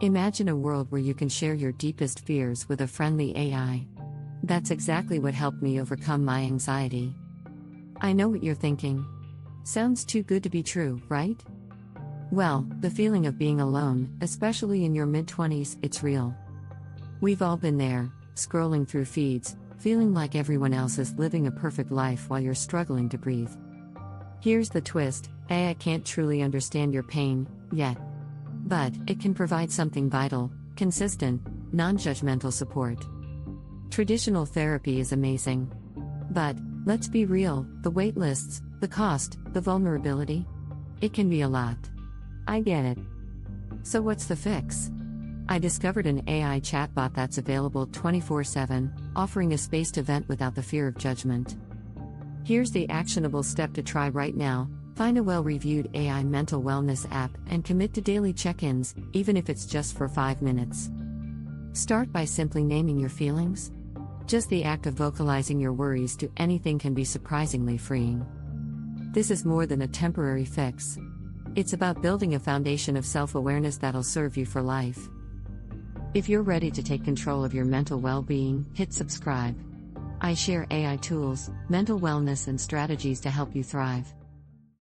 Imagine a world where you can share your deepest fears with a friendly AI. That's exactly what helped me overcome my anxiety. I know what you're thinking. Sounds too good to be true, right? Well, the feeling of being alone, especially in your mid-20s, it's real. We've all been there, scrolling through feeds, feeling like everyone else is living a perfect life while you're struggling to breathe. Here's the twist: AI can't truly understand your pain, yet. But it can provide something vital, consistent, non-judgmental support. Traditional therapy is amazing. But, let's be real, the wait lists, the cost, the vulnerability? It can be a lot. I get it. So what's the fix? I discovered an AI chatbot that's available 24/7, offering a space to vent without the fear of judgment. Here's the actionable step to try right now: find a well-reviewed AI mental wellness app and commit to daily check-ins, even if it's just for 5 minutes. Start by simply naming your feelings. Just the act of vocalizing your worries to anything can be surprisingly freeing. This is more than a temporary fix. It's about building a foundation of self-awareness that'll serve you for life. If you're ready to take control of your mental well-being, hit subscribe. I share AI tools, mental wellness, and strategies to help you thrive.